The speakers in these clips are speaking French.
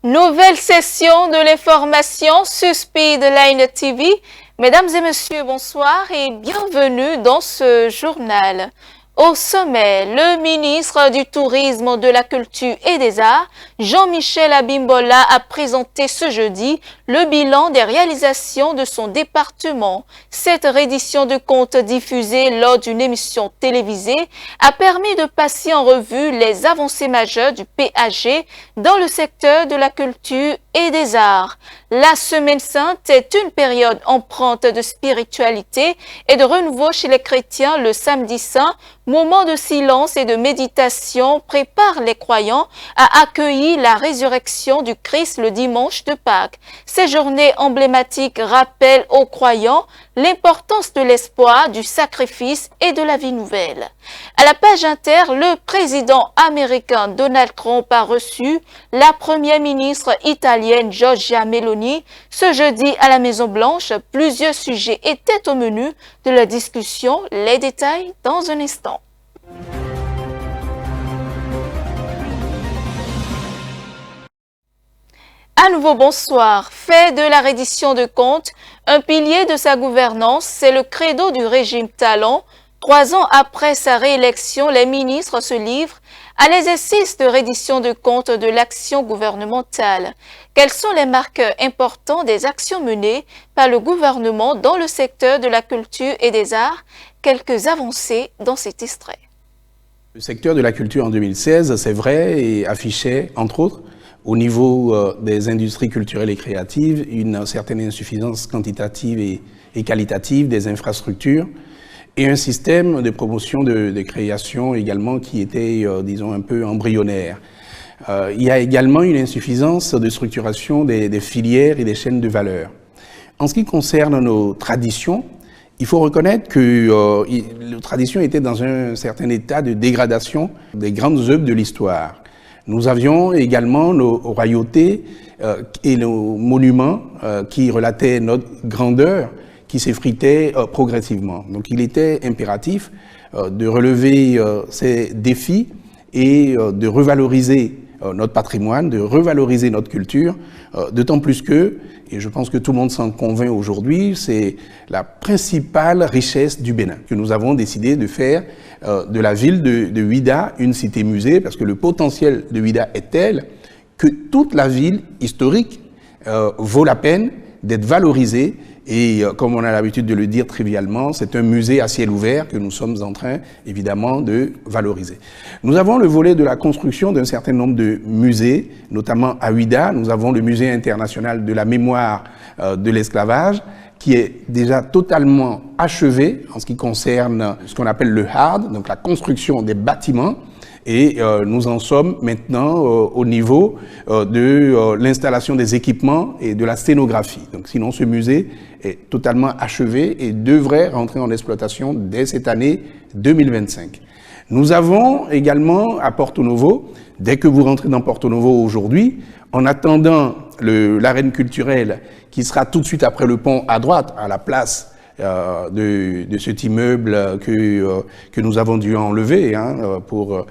Nouvelle session de l'information sur Speedline TV. Mesdames et messieurs, bonsoir et bienvenue dans ce journal. Au sommet, le ministre du Tourisme, de la Culture et des Arts, Jean-Michel Abimbola, a présenté ce jeudi le bilan des réalisations de son département. Cette reddition de comptes diffusée lors d'une émission télévisée a permis de passer en revue les avancées majeures du PAG dans le secteur de la culture et des arts. La Semaine Sainte est une période empreinte de spiritualité et de renouveau chez les chrétiens. Le samedi saint, moment de silence et de méditation, prépare les croyants à accueillir la résurrection du Christ le dimanche de Pâques. Ces journées emblématiques rappellent aux croyants l'importance de l'espoir, du sacrifice et de la vie nouvelle. À la page inter, le président américain Donald Trump a reçu la première ministre italienne Giorgia Meloni ce jeudi à la Maison-Blanche. Plusieurs sujets étaient au menu de la discussion. Les détails dans un instant. À nouveau, bonsoir. Fait de la reddition de comptes un pilier de sa gouvernance, c'est le credo du régime Talon. 3 ans après sa réélection, les ministres se livrent à l'exercice de reddition de comptes de l'action gouvernementale. Quels sont les marqueurs importants des actions menées par le gouvernement dans le secteur de la culture et des arts? Quelques avancées dans cet extrait. Le secteur de la culture en 2016, c'est vrai, et affichait, entre autres, au niveau des industries culturelles et créatives, une certaine insuffisance quantitative et qualitative des infrastructures et un système de promotion de création également qui était, disons, un peu embryonnaire. Il y a également une insuffisance de structuration des filières et des chaînes de valeur. En ce qui concerne nos traditions, il faut reconnaître que les traditions étaient dans un certain état de dégradation des grandes œuvres de l'histoire. Nous avions également nos royautés et nos monuments qui relataient notre grandeur, qui s'effritaient progressivement. Donc il était impératif de relever ces défis et de revaloriser notre patrimoine, de revaloriser notre culture, d'autant plus que, et je pense que tout le monde s'en convainc aujourd'hui, c'est la principale richesse du Bénin, que nous avons décidé de faire de la ville de Ouidah une cité-musée, parce que le potentiel de Ouidah est tel que toute la ville historique vaut la peine d'être valorisée. Et comme on a l'habitude de le dire trivialement, c'est un musée à ciel ouvert que nous sommes en train, évidemment, de valoriser. Nous avons le volet de la construction d'un certain nombre de musées, notamment à Ouidah. Nous avons le musée international de la mémoire de l'esclavage, qui est déjà totalement achevé en ce qui concerne ce qu'on appelle le hard, donc la construction des bâtiments. Et nous en sommes maintenant au niveau de l'installation des équipements et de la scénographie. Donc sinon, ce musée est totalement achevé et devrait rentrer en exploitation dès cette année 2025. Nous avons également à Porto Novo, dès que vous rentrez dans Porto Novo aujourd'hui, en attendant l'arène culturelle qui sera tout de suite après le pont à droite, à la place de cet immeuble que nous avons dû enlever pour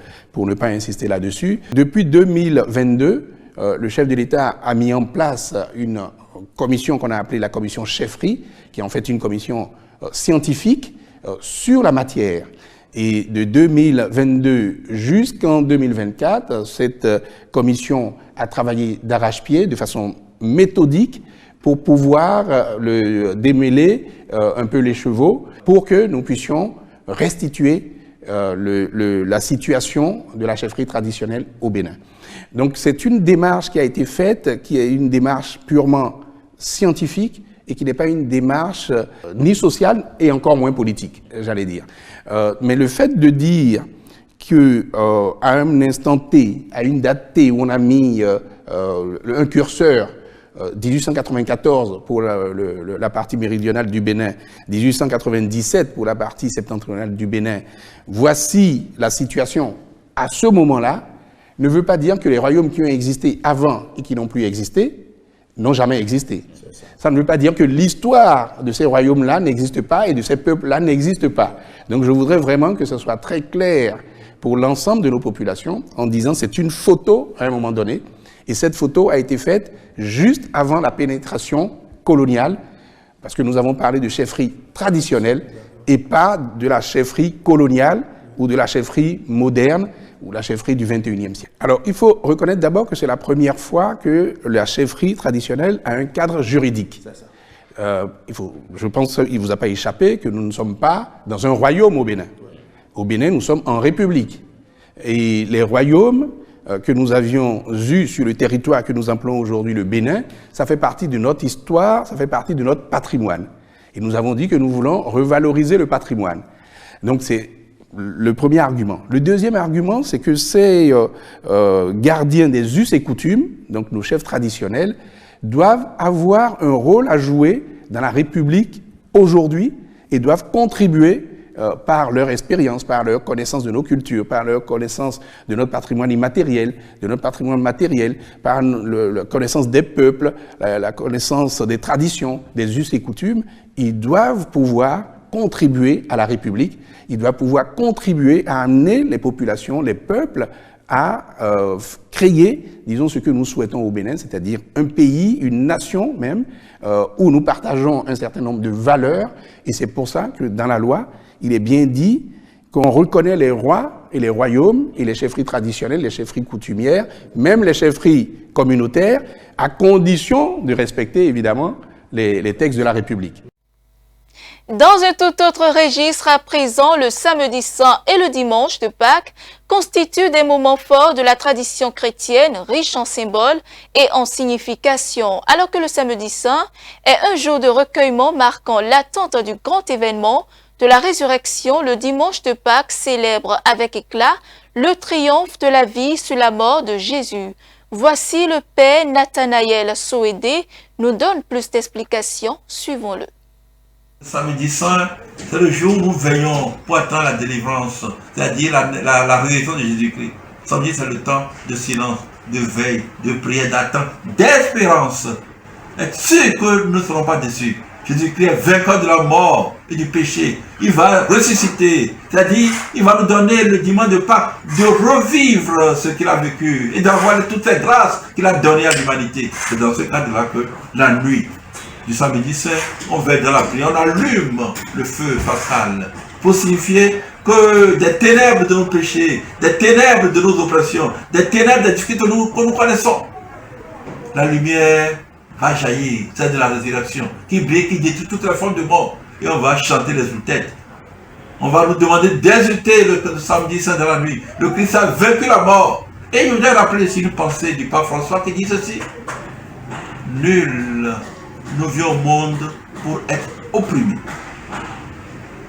ne pas insister là-dessus. Depuis 2022, le chef de l'État a mis en place une commission qu'on a appelée la commission chefferie, qui est en fait une commission scientifique sur la matière. Et de 2022 jusqu'en 2024, cette commission a travaillé d'arrache-pied, de façon méthodique, pour pouvoir démêler un peu les chevaux, pour que nous puissions restituer la situation de la chefferie traditionnelle au Bénin. Donc c'est une démarche qui a été faite, qui est une démarche purement scientifique et qui n'est pas une démarche ni sociale et encore moins politique, j'allais dire. Mais le fait de dire qu'à un instant T, à une date T où on a mis un curseur 1894 pour la partie méridionale du Bénin, 1897 pour la partie septentrionale du Bénin. Voici la situation à ce moment-là, ne veut pas dire que les royaumes qui ont existé avant et qui n'ont plus existé n'ont jamais existé. Ça ne veut pas dire que l'histoire de ces royaumes-là n'existe pas et de ces peuples-là n'existe pas. Donc je voudrais vraiment que ce soit très clair pour l'ensemble de nos populations en disant c'est une photo à un moment donné Et cette photo a été faite juste avant la pénétration coloniale, parce que nous avons parlé de chefferie traditionnelle et pas de la chefferie coloniale ou de la chefferie moderne ou la chefferie du 21e siècle. Alors, il faut reconnaître d'abord que c'est la première fois que la chefferie traditionnelle a un cadre juridique. Je pense qu'il ne vous a pas échappé que nous ne sommes pas dans un royaume au Bénin. Au Bénin, nous sommes en république. Et les royaumes que nous avions eus sur le territoire que nous appelons aujourd'hui le Bénin, ça fait partie de notre histoire, ça fait partie de notre patrimoine. Et nous avons dit que nous voulons revaloriser le patrimoine. Donc c'est le premier argument. Le deuxième argument, c'est que ces gardiens des us et coutumes, donc nos chefs traditionnels, doivent avoir un rôle à jouer dans la République aujourd'hui et doivent contribuer par leur expérience, par leur connaissance de nos cultures, par leur connaissance de notre patrimoine immatériel, de notre patrimoine matériel, par la connaissance des peuples, la connaissance des traditions, des us et coutumes. Ils doivent pouvoir contribuer à la République, ils doivent pouvoir contribuer à amener les populations, les peuples, à créer, disons, ce que nous souhaitons au Bénin, c'est-à-dire un pays, une nation même, où nous partageons un certain nombre de valeurs. Et c'est pour ça que dans la loi, il est bien dit qu'on reconnaît les rois et les royaumes et les chefferies traditionnelles, les chefferies coutumières, même les chefferies communautaires, à condition de respecter évidemment les textes de la République. Dans un tout autre registre, à présent, le samedi saint et le dimanche de Pâques constituent des moments forts de la tradition chrétienne, riche en symboles et en significations, alors que le samedi saint est un jour de recueillement marquant l'attente du grand événement de la résurrection. Le dimanche de Pâques célèbre avec éclat le triomphe de la vie sur la mort de Jésus. Voici le père Nathanaël Soédé nous donne plus d'explications, suivons-le. Samedi saint, c'est le jour où nous veillons pour attendre la délivrance, c'est-à-dire la résurrection de Jésus-Christ. Samedi, c'est le temps de silence, de veille, de prière, d'attente, d'espérance. Être sûr que nous ne serons pas déçus. Jésus-Christ est vainqueur de la mort et du péché. Il va ressusciter, c'est-à-dire il va nous donner le dimanche de Pâques de revivre ce qu'il a vécu et d'avoir toutes les grâces qu'il a données à l'humanité. C'est dans ce cadre-là que la nuit du samedi saint, on veille dans la prière, on allume le feu pascal pour signifier que des ténèbres de nos péchés, des ténèbres de nos oppressions, des ténèbres des difficultés que nous connaissons, la lumière va jaillir, celle de la résurrection, qui brille, qui détruit toutes les formes de mort. Et on va chanter les outrettes. On va nous demander d'exulter le samedi saint dans la nuit. Le Christ a vaincu la mort. Et il voudrait rappeler ici une pensée du pape François qui dit ceci: nul ne vient au monde pour être opprimé.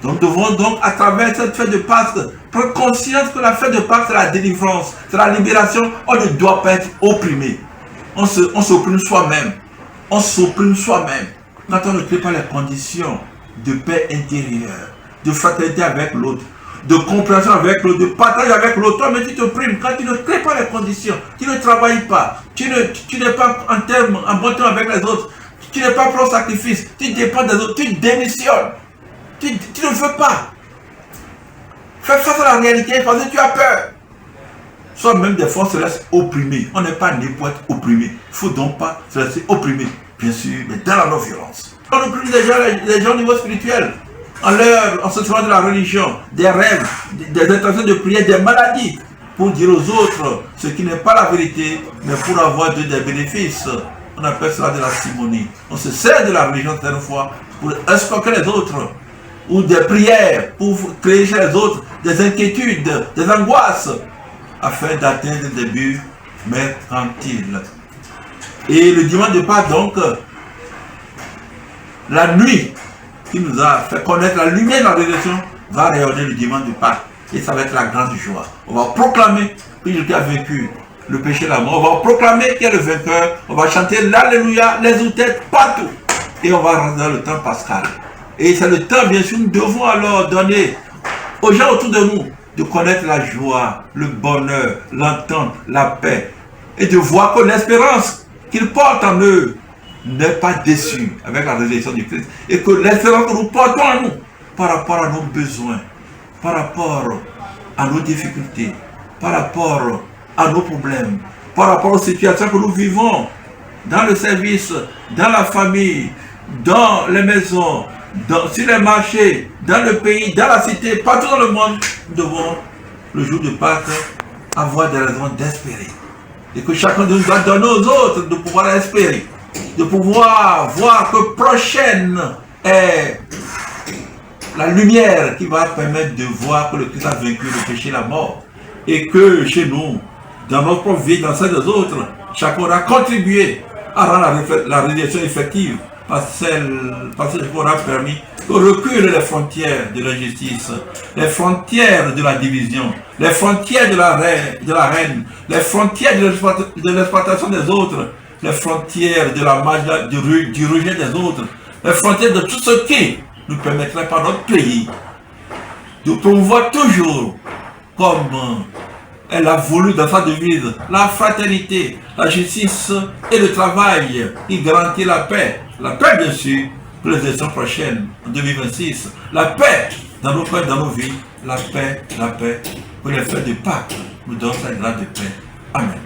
Donc nous devons donc, à travers cette fête de Pâques, prendre conscience que la fête de Pâques, c'est la délivrance, c'est la libération. On ne doit pas être opprimé. On s'opprime soi-même. On s'opprime soi-même. Quand on ne crée pas les conditions de paix intérieure, de fraternité avec l'autre, de compréhension avec l'autre, de partage avec l'autre, toi, mais tu t'opprimes. Quand tu ne crées pas les conditions, tu ne travailles pas, tu n'es pas en bon temps avec les autres, tu n'es pas pro sacrifice, tu dépends des autres, tu démissionnes. Tu ne veux pas. Fais face à la réalité parce que tu as peur. Soi-même, des fois, on se laisse opprimer. On n'est pas né pour être opprimé. Il ne faut donc pas se laisser opprimer, bien sûr, mais dans la non-violence. On opprime les gens au niveau spirituel, en se souvenant de la religion, des rêves, des intentions de prière, des maladies, pour dire aux autres ce qui n'est pas la vérité, mais pour avoir des bénéfices. On appelle cela de la simonie. On se sert de la religion certaines fois pour escroquer les autres, ou des prières pour créer chez les autres des inquiétudes, des angoisses, afin d'atteindre des buts mercantiles. Et le dimanche de Pâques, donc, la nuit qui nous a fait connaître la lumière de la résurrection va rayonner le dimanche de Pâques. Et ça va être la grande joie. On va proclamer que Jésus a vaincu le péché et la mort. On va proclamer qu'il est le vainqueur. On va chanter l'Alléluia, les outrettes partout. Et on va rentrer dans le temps pascal. Et c'est le temps, bien sûr, nous devons alors donner aux gens autour de nous de connaître la joie, le bonheur, l'entente, la paix. Et de voir que l'espérance qu'ils portent en eux n'est pas déçue avec la résurrection du Christ. Et que l'espérance que nous portons en nous, par rapport à nos besoins, par rapport à nos difficultés, par rapport à nos problèmes, par rapport aux situations que nous vivons dans le service, dans la famille, dans les maisons, sur les marchés, dans le pays, dans la cité, partout dans le monde. Nous devons, le jour de Pâques, avoir des raisons d'espérer. Et que chacun de nous doit donner aux autres de pouvoir espérer, de pouvoir voir que prochaine est la lumière qui va permettre de voir que le Christ a vaincu le péché et la mort. Et que chez nous, dans notre propre vie, dans celle des autres, chacun aura contribué à rendre la rédemption effective parce que aura permis de reculer les frontières de l'injustice, les frontières de la division, les frontières de la haine, les frontières de l'exploitation des autres, les frontières de la marge, du rejet des autres, les frontières de tout ce qui nous permettrait par notre pays de promouvoir toujours comme elle a voulu dans sa devise la fraternité, la justice et le travail qui garantit la paix. La paix bien sûr pour les élections prochaines en 2026. La paix dans nos cœurs, dans nos vies. La paix pour les fêtes de Pâques nous donne sa grâce de paix. Amen.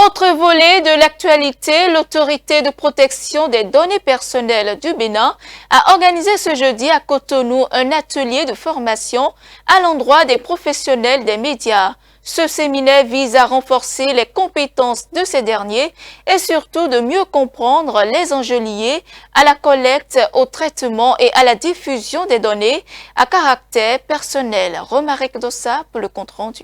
Autre volet de l'actualité, l'autorité de protection des données personnelles du Bénin a organisé ce jeudi à Cotonou un atelier de formation à l'endroit des professionnels des médias. Ce séminaire vise à renforcer les compétences de ces derniers et surtout de mieux comprendre les enjeux liés à la collecte, au traitement et à la diffusion des données à caractère personnel. Romaric Dossa pour le compte-rendu.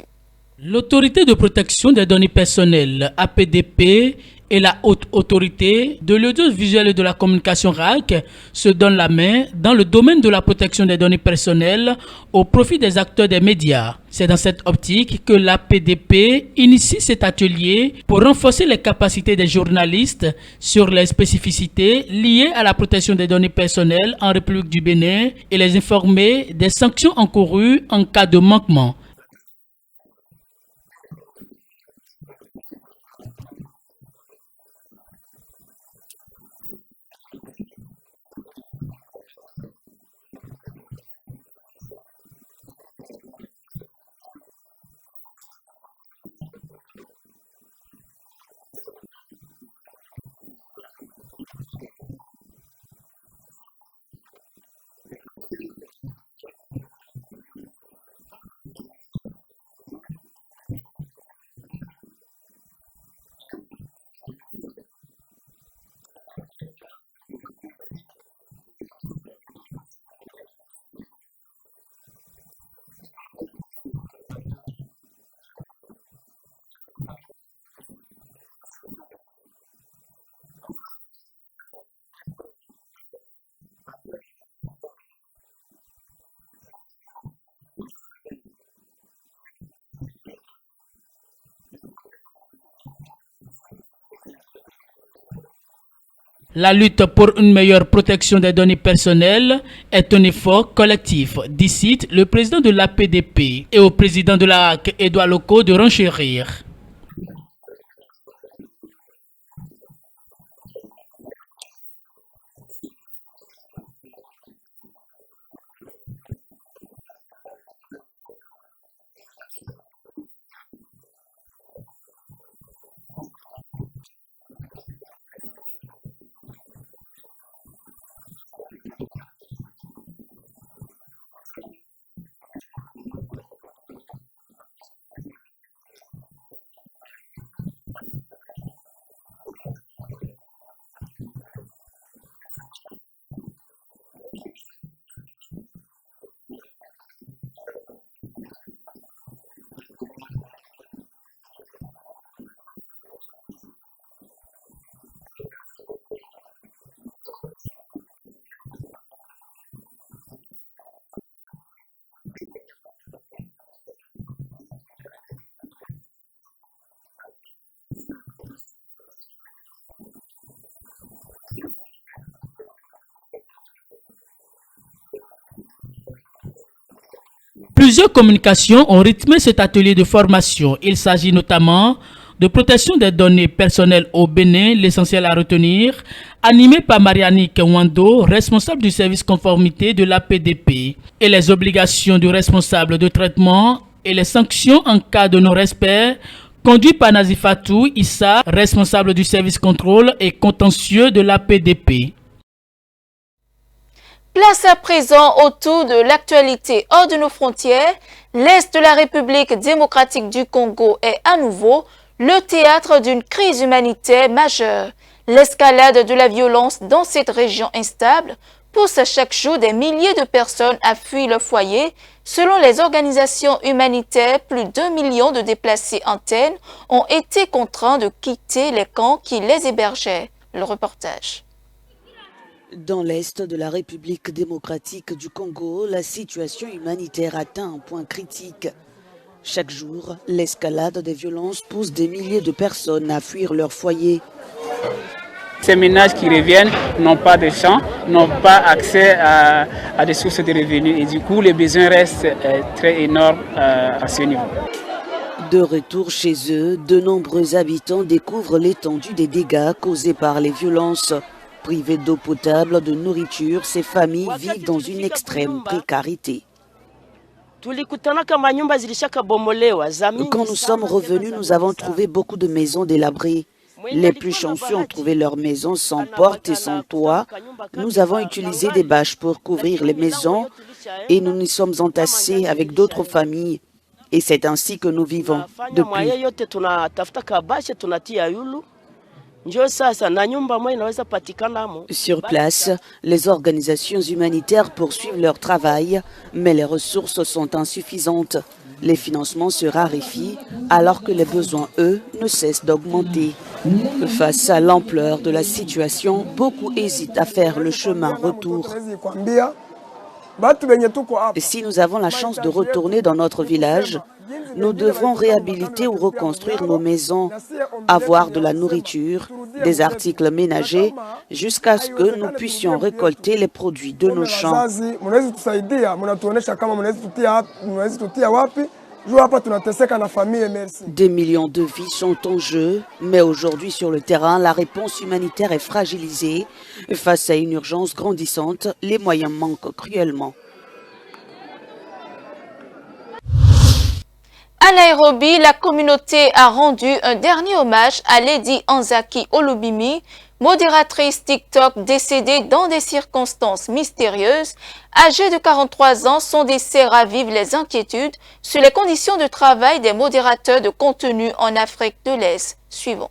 L'autorité de protection des données personnelles, APDP, et la haute autorité de l'audiovisuel et de la communication RAC se donnent la main dans le domaine de la protection des données personnelles au profit des acteurs des médias. C'est dans cette optique que l'APDP initie cet atelier pour renforcer les capacités des journalistes sur les spécificités liées à la protection des données personnelles en République du Bénin et les informer des sanctions encourues en cas de manquement. La lutte pour une meilleure protection des données personnelles est un effort collectif, dit le président de l'APDP et au président de la HAC, Édouard Loko, de renchérir. Plusieurs communications ont rythmé cet atelier de formation. Il s'agit notamment de protection des données personnelles au Bénin, l'essentiel à retenir, animé par Marianique Wando, responsable du service conformité de l'APDP, et les obligations du responsable de traitement et les sanctions en cas de non-respect, Conduit par Nazifatou Issa, responsable du service contrôle et contentieux de l'APDP. Place à présent au tour de l'actualité hors de nos frontières. L'Est de la République démocratique du Congo est à nouveau le théâtre d'une crise humanitaire majeure. L'escalade de la violence dans cette région instable pousse chaque jour des milliers de personnes à fuir leur foyer. Selon les organisations humanitaires, plus d'1 million de déplacés internes ont été contraints de quitter les camps qui les hébergeaient. Le reportage. Dans l'Est de la République démocratique du Congo, la situation humanitaire atteint un point critique. Chaque jour, l'escalade des violences pousse des milliers de personnes à fuir leur foyer. Ces ménages qui reviennent n'ont pas de champs, n'ont pas accès à des sources de revenus et du coup les besoins restent très énormes à ce niveau. De retour chez eux, de nombreux habitants découvrent l'étendue des dégâts causés par les violences. Privées d'eau potable, de nourriture, ces familles vivent dans une extrême précarité. Quand nous sommes revenus, nous avons trouvé beaucoup de maisons délabrées. Les plus chanceux ont trouvé leurs maisons sans porte et sans toit. Nous avons utilisé des bâches pour couvrir les maisons et nous nous sommes entassés avec d'autres familles. Et c'est ainsi que nous vivons depuis. Sur place, les organisations humanitaires poursuivent leur travail, mais les ressources sont insuffisantes. Les financements se raréfient alors que les besoins, eux, ne cessent d'augmenter. Face à l'ampleur de la situation, beaucoup hésitent à faire le chemin retour. Si nous avons la chance de retourner dans notre village, nous devrons réhabiliter ou reconstruire nos maisons, avoir de la nourriture, des articles ménagers, jusqu'à ce que nous puissions récolter les produits de nos champs. Des millions de vies sont en jeu, mais aujourd'hui sur le terrain, la réponse humanitaire est fragilisée. Face à une urgence grandissante, les moyens manquent cruellement. À Nairobi, la communauté a rendu un dernier hommage à Lady Anzaki Olubimi, modératrice TikTok décédée dans des circonstances mystérieuses. Âgée de 43 ans, son décès ravive les inquiétudes sur les conditions de travail des modérateurs de contenu en Afrique de l'Est. Suivons.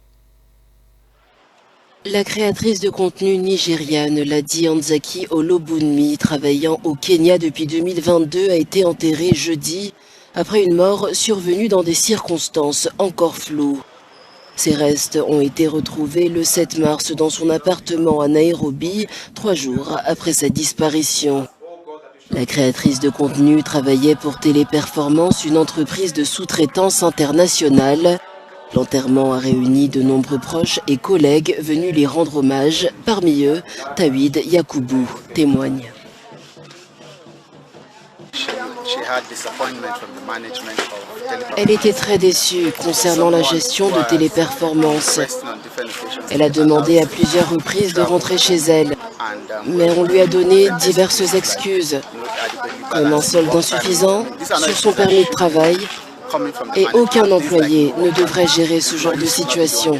La créatrice de contenu nigériane Lady Anzaki Olubunmi, travaillant au Kenya depuis 2022, a été enterrée jeudi après une mort survenue dans des circonstances encore floues. Ses restes ont été retrouvés le 7 mars dans son appartement à Nairobi, 3 jours après sa disparition. La créatrice de contenu travaillait pour Téléperformance, une entreprise de sous-traitance internationale. L'enterrement a réuni de nombreux proches et collègues venus lui rendre hommage. Parmi eux, Tawid Yakubu témoigne. Elle était très déçue concernant la gestion de Téléperformance. Elle a demandé à plusieurs reprises de rentrer chez elle, mais on lui a donné diverses excuses, comme un solde insuffisant sur son permis de travail, et aucun employé ne devrait gérer ce genre de situation.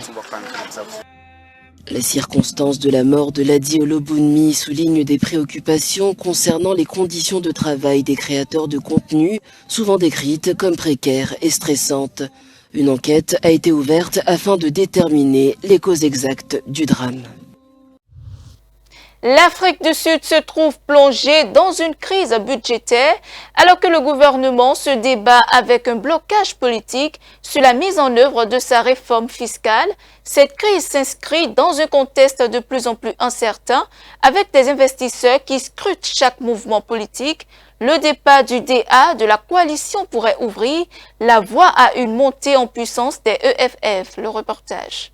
Les circonstances de la mort de Lady Olubunmi soulignent des préoccupations concernant les conditions de travail des créateurs de contenu, souvent décrites comme précaires et stressantes. Une enquête a été ouverte afin de déterminer les causes exactes du drame. L'Afrique du Sud se trouve plongée dans une crise budgétaire alors que le gouvernement se débat avec un blocage politique sur la mise en œuvre de sa réforme fiscale. Cette crise s'inscrit dans un contexte de plus en plus incertain avec des investisseurs qui scrutent chaque mouvement politique. Le départ du DA de la coalition pourrait ouvrir la voie à une montée en puissance des EFF. Le reportage.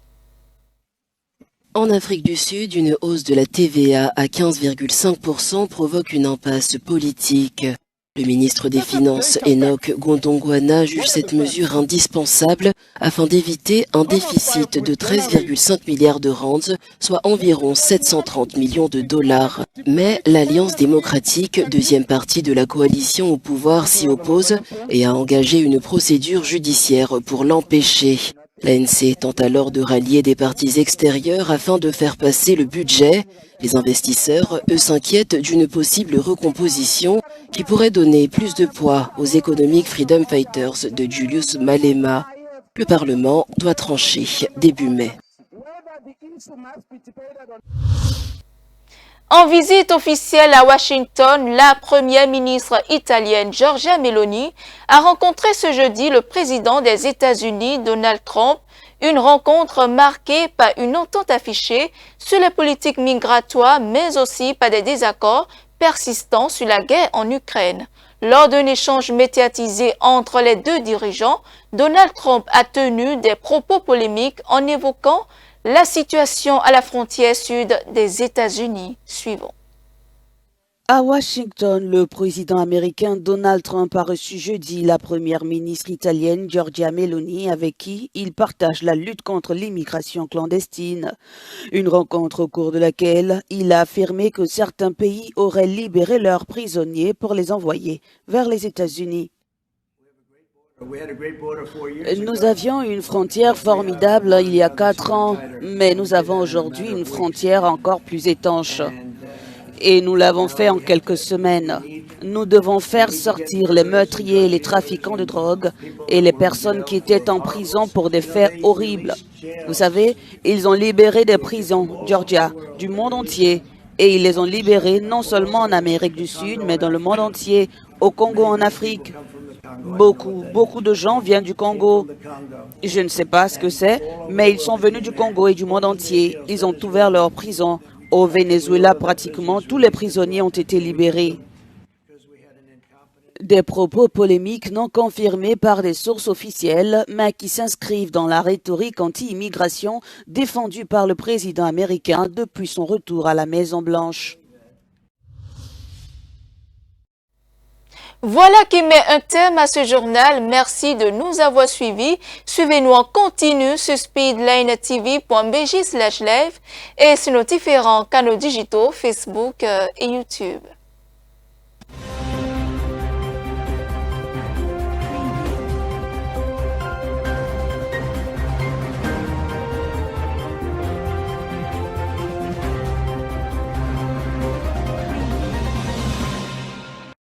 En Afrique du Sud, une hausse de la TVA à 15,5% provoque une impasse politique. Le ministre des Finances, Enoch Gondongwana, juge cette mesure indispensable afin d'éviter un déficit de 13,5 milliards de rands, soit environ 730 millions de dollars. Mais l'Alliance démocratique, deuxième partie de la coalition au pouvoir, s'y oppose et a engagé une procédure judiciaire pour l'empêcher. L'ANC tente alors de rallier des partis extérieurs afin de faire passer le budget. Les investisseurs, eux, s'inquiètent d'une possible recomposition qui pourrait donner plus de poids aux Economic Freedom Fighters de Julius Malema. Le Parlement doit trancher début mai. En visite officielle à Washington, la première ministre italienne Giorgia Meloni a rencontré ce jeudi le président des États-Unis, Donald Trump, une rencontre marquée par une entente affichée sur les politiques migratoires, mais aussi par des désaccords persistants sur la guerre en Ukraine. Lors d'un échange médiatisé entre les deux dirigeants, Donald Trump a tenu des propos polémiques en évoquant la situation à la frontière sud des États-Unis. Suivons. À Washington, le président américain Donald Trump a reçu jeudi la première ministre italienne Giorgia Meloni, avec qui il partage la lutte contre l'immigration clandestine. Une rencontre au cours de laquelle il a affirmé que certains pays auraient libéré leurs prisonniers pour les envoyer vers les États-Unis. Nous avions une frontière formidable il y a 4 ans, mais nous avons aujourd'hui une frontière encore plus étanche. Et nous l'avons fait en quelques semaines. Nous devons faire sortir les meurtriers, les trafiquants de drogue et les personnes qui étaient en prison pour des faits horribles. Vous savez, ils ont libéré des prisons, Georgia, du monde entier. Et ils les ont libérés non seulement en Amérique du Sud, mais dans le monde entier, au Congo, en Afrique. Beaucoup de gens viennent du Congo. Je ne sais pas ce que c'est, mais ils sont venus du Congo et du monde entier. Ils ont ouvert leurs prisons. Au Venezuela, pratiquement tous les prisonniers ont été libérés. Des propos polémiques non confirmés par des sources officielles, mais qui s'inscrivent dans la rhétorique anti-immigration défendue par le président américain depuis son retour à la Maison-Blanche. Voilà qui met un terme à ce journal. Merci de nous avoir suivis. Suivez-nous en continu sur speedlinetv.bj/live et sur nos différents canaux digitaux Facebook et YouTube.